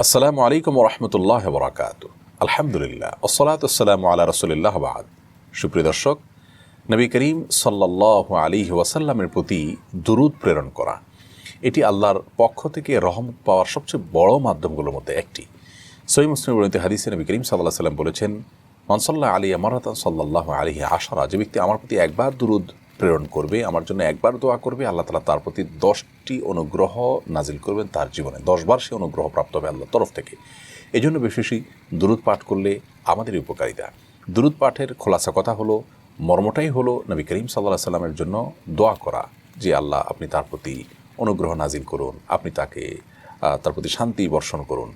আসসালামু আলাইকুম ওরহমতুল্লাহ বরাকাত। আলহামদুলিল্লাহ ওসসালাতু ওয়াসসালামু আলা রাসূলিল্লাহ বাদ। সুপ্রিয় দর্শক, নবী করিম সাল্লাল্লাহু আলাইহি ওয়াসাল্লামের প্রতি দুরূদ প্রেরণ করা এটি আল্লাহর পক্ষ থেকে রহমত পাওয়ার সবচেয়ে বড় মাধ্যমগুলোর মধ্যে একটি। সহিহ মুসলিম বর্ণিত হাদিসে নবী করিম সাল্লাল্লাহু আলাইহি ওয়াসাল্লাম বলেছেন, মান সাল্লাল্লাহু আলাইহি মারাতান সাল্লাল্লাহু আলাইহি আশারা, যে ব্যক্তি আমার প্রতি একবার দুরূদ প্রেরণ করবে, আমার জন্য একবার দোয়া করবে, আল্লাহ তাআলা তার প্রতি 10টি অনুগ্রহ নাজিল করবেন তার জীবনে। 10 বার সে অনুগ্রহ প্রাপ্ত হবে আল্লাহর তরফ থেকে। এই জন্য বেশি বেশি দুরূদ পাঠ করলে আমাদের উপকারিতা। দুরূদ পাঠের খোলাসা কথা হলো, মর্মটাই হলো নবী করিম সাল্লাল্লাহু আলাইহি সাল্লামের জন্য দোয়া করা যে আল্লাহ আপনি তার প্রতি অনুগ্রহ নাজিল করুন, আপনি তার প্রতি শান্তি বর্ষণ করুন।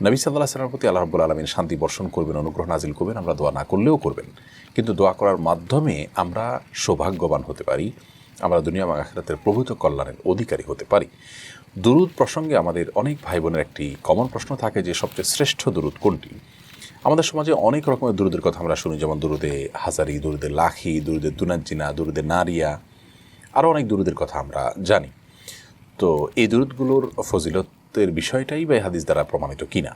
নবী সাল্লাল্লাহু আলাইহি সাল্লামের প্রতি আল্লাহ রাব্বুল আলামিন শান্তি বর্ষণ করবেন, অনুগ্রহ নাজিল করবেন, আমরা দোয়া না করলেও করবেন। কিন্তু দোয়া করার মাধ্যমে আমরা সৌভাগ্যবান হতে পারি, আমরা দুনিয়া এবং আখিরাতের প্রভূত কল্যাণের অধিকারী হতে পারি। দুরূদ প্রসঙ্গে আমাদের অনেক ভাই বোনের একটি কমন প্রশ্ন থাকে যে সবচেয়ে শ্রেষ্ঠ দুরূদ কোনটি। আমাদের সমাজে অনেক রকমের দুরূদের কথা আমরা শুনি, যেমন দুরূদে হাজারি, দুরূদে লাখি, দুরূদে দুনাজ্জিনা, দুরূদে নারিয়া, আরও অনেক দুরূদের কথা আমরা জানি। তো এই দুরূদগুলোর ফজিলতের বিষয়টাই বা হাদিস দ্বারা প্রমাণিত কিনা,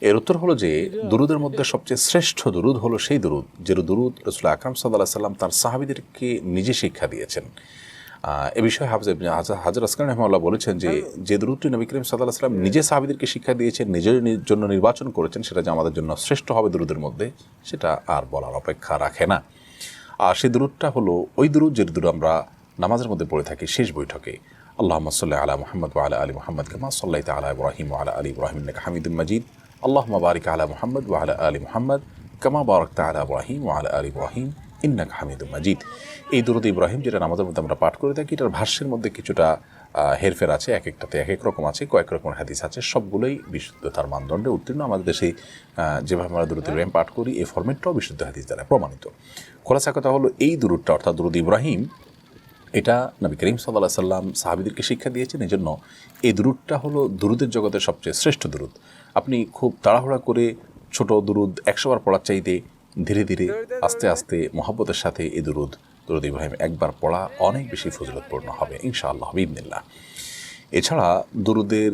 এর উত্তর হলো যে দুরূদের মধ্যে সবচেয়ে শ্রেষ্ঠ দুরূদ হলো সেই দুরূদ যে দুরূদ রাসূল আকরাম সাল্লাল্লাহু আলাইহি সাল্লাম তার সাহাবীদেরকে নিজে শিক্ষা দিয়েছেন। এ বিষয়ে হাফেজ ইবনে হাজার আসকালানী রাহিমাহুল্লাহ বলেছেন যে দুরূদটি নবী করিম সাল্লাল্লাহু আলাইহি সাল্লাম নিজে সাহাবীদেরকে শিক্ষা দিয়েছেন, নিজের জন্য নির্বাচন করেছেন, সেটা যে আমাদের জন্য শ্রেষ্ঠ হবে দুরূদের মধ্যে, সেটা আর বলার অপেক্ষা রাখে না। আর সেই দুরূদটা হলো ওই দুরূদ যে দুরূদ আমরা নামাজের মধ্যে পড়ে থাকি শেষ বৈঠকে, আল্লাহুম্মা সাল্লি আলা মুহাম্মদ ওয়া আলা আলি মুহাম্মদ কামা সাল্লাইতা আলা ইব্রাহিম ওয়া আলা আলি ইব্রাহিম ইন্নাকা হামিদুম মাজিদ, আল্লাহুম্মা বারিক আলা মুহাম্মদ ওয়া আলা আলি মুহাম্মদ কামা বারাকতা আলা ইব্রাহিম ওয়া আলা আলি ইব্রাহিম ইন্নাকা হামিদুম মাজিদ। এই দুরূদ ইব্রাহিম যেটা নামাজের মধ্যে আমরা পাঠ করে থাকি, এটার ভাষ্যের মধ্যে কিছুটা হেরফের আছে, এক একটাতে এক এক রকম আছে, কয়েক রকমের হাদিস আছে, সবগুলোই বিশুদ্ধতার মানদণ্ডে উত্তীর্ণ। আমাদের দেশে যেভাবে আমরা দুরূদ ইব্রাহিম পাঠ করি, এই ফরম্যাটটাও বিশুদ্ধ হাদিস দ্বারা প্রমাণিত। খোলাসা কথা হলো, এই দুরূদটা অর্থাৎ দুরূদ ইব্রাহিম, এটা নবী করিম সাল্লাল্লাহু আলাইহি সাল্লাম সাহাবীদেরকে শিক্ষা দিয়েছেন। এই জন্য এই দুরূদটা হলো দুরূদের জগতের সবচেয়ে শ্রেষ্ঠ দুরূদ। আপনি খুব তাড়াহুড়া করে ছোট দুরূদ 100 বার পড়ার চাইতে ধীরে ধীরে আস্তে আস্তে মহব্বতের সাথে এই দুরূদ ইব্রাহিম একবার পড়া অনেক বেশি ফজিলতপূর্ণ হবে ইনশাআল্লাহ বিইذনিল্লাহ। এছাড়া দুরূদের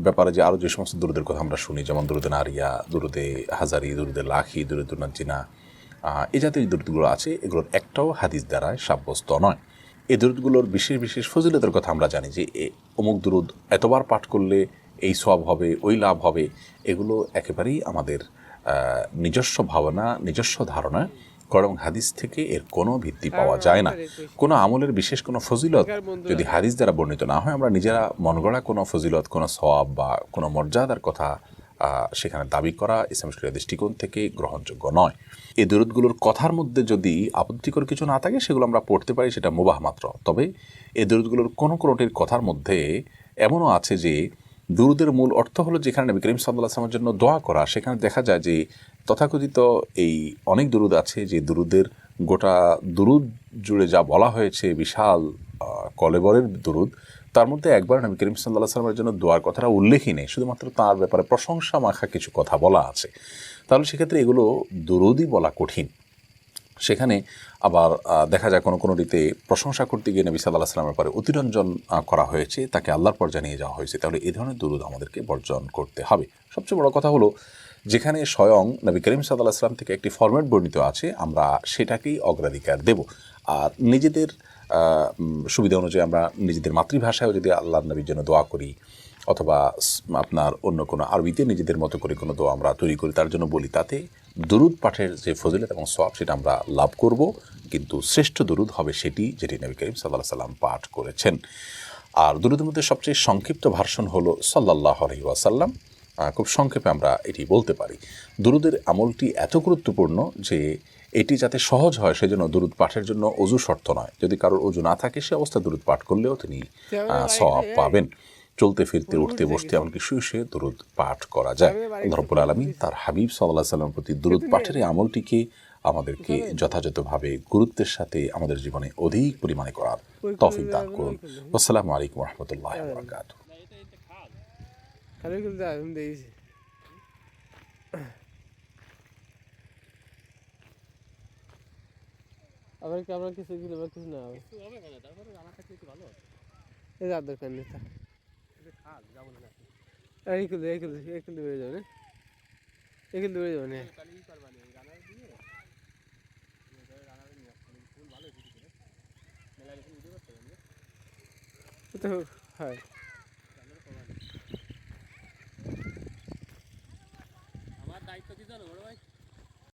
ব্যাপারে যে আরও যে সমস্ত দুরূদের কথা আমরা শুনি, যেমন দুরূদে নারিয়া, দুরূদে হাজারি, দুরূদে লাখি, দুরূদে দুনাজ্জিনা, এই জাতীয় দুরূদগুলো আছে, এগুলোর একটাও হাদিস দ্বারায় সাব্যস্ত নয়। এই দুরূদগুলোর বিশেষ বিশেষ ফজিলতের কথা আমরা জানি যে অমুক দুরূদ এতবার পাঠ করলে এই সওয়াব হবে, ওই লাভ হবে, এগুলো একেবারেই আমাদের নিজস্ব ভাবনা, নিজস্ব ধারণা, কারণ হাদিস থেকে এর কোনো ভিত্তি পাওয়া যায় না। কোনো আমলের বিশেষ কোনো ফজিলত যদি হাদিস দ্বারা বর্ণিত না হয়, আমরা নিজেরা মনগড়া কোনো ফজিলত, কোনো সওয়াব বা কোনো মর্যাদার কথা সেখানে দাবি করা ইসলাম শরীয়তের দৃষ্টিকোণ থেকে গ্রহণযোগ্য নয়। এই দুরূদগুলোর কথার মধ্যে যদি আপত্তিকর কিছু না থাকে, সেগুলো আমরা পড়তে পারি, সেটা মুবাহ মাত্র। তবে এই দুরূদগুলোর কোনোটির কথার মধ্যে এমনও আছে যে দুরূদের মূল অর্থ হলো যেখানে নবী করিম সাল্লাল্লাহু আলাইহি ওয়াসাল্লামের জন্য দোয়া করা, সেখানে দেখা যায় যে তথাকথিত এই অনেক দুরূদ আছে যে দুরূদের গোটা দুরূদ জুড়ে যা বলা হয়েছে বিশাল কলেবরের দুরূদ, তার মধ্যে একবার নবী করিম সাল্লাল্লাহু আলাইহি ওয়াসাল্লামের জন্য দোয়ার কথাটা উল্লেখই নেই, শুধুমাত্র তার ব্যাপারে প্রশংসা মাখা কিছু কথা বলা আছে। তাহলে সেক্ষেত্রে এগুলো দুরূদই বলা কঠিন। সেখানে আবার দেখা যায় কোনোটিতে প্রশংসা করতে গিয়ে নবী সাল্লাল্লাহু আলাইহি ওয়াসাল্লামের ব্যাপারে অতিরঞ্জন করা হয়েছে, তাকে আল্লাহর পর্যায়ে নিয়ে যাওয়া হয়েছে। তাহলে এই ধরনের দুরূদ আমাদেরকে বর্জন করতে হবে। সবচেয়ে বড় কথা হলো, যেখানে স্বয়ং নবী করিম সাল্লাল্লাহু আলাইহি ওয়াসাল্লাম থেকে একটি ফরম্যাট বর্ণিত আছে, আমরা সেটাকেই অগ্রাধিকার দেব। আর নিজেদের সুবিধা অনুযায়ী আমরা নিজেদের মাতৃভাষায়ও যদি আল্লাহর নবীর জন্য দোয়া করি, অথবা আপনার অন্য কোনো আরবিতে নিজেদের মতো করে কোনো দোয়া আমরা তৈরি করি, তার জন্য বলি, তাতে দুরূদ পাঠের যে ফজিলত এবং সওয়াব সেটা আমরা লাভ করব। কিন্তু শ্রেষ্ঠ দুরূদ হবে সেটি যেটি নবী করিম সাল্লাল্লাহু আলাইহি ওয়াসাল্লাম পাঠ করেছেন। আর দুরূদের মধ্যে সবচেয়ে সংক্ষিপ্ত ভার্সন হলো সাল্লাল্লাহু আলাইহি ওয়াসাল্লাম। খুব সংক্ষেপে আমরা এটি বলতে পারি। দুরূদের আমলটি এত গুরুত্বপূর্ণ যে এটি যাতে সহজ হয়, সেজন্য দুরূদ পাঠের জন্য অজু শর্ত নয়। যদি কারোর অজু না থাকে, সে অবস্থা দুরূদ পাঠ করলেও তিনি সওয়াব পাবেন। চলতে ফিরতে, উঠতে বসতে, এমনকি শুয়ে শুয়ে দুরূদ পাঠ করা যায়। আল্লাহ রাব্বুল আলামিন তার হাবিব সাল্লাল্লাহু আলাইহি ওয়াসাল্লামের প্রতি দুরূদ পাঠের এই আমলটিকে আমাদেরকে যথাযথভাবে গুরুত্বের সাথে আমাদের জীবনে অধিক পরিমাণে করার তৌফিক দান করুন। আসসালামু আলাইকুম ওয়া রাহমাতুল্লাহি ওয়া বারাকাতুহু। আবার কি আমরা কিছু দিলে বা কিছু না হবে, তারপরে জানা থাকলে একটু ভালো হয়। এই যার দরকার নেই, আর এই খুলতে বেড়ে যাবে না এই খুলতে বেড়ে যাবে না তো হয়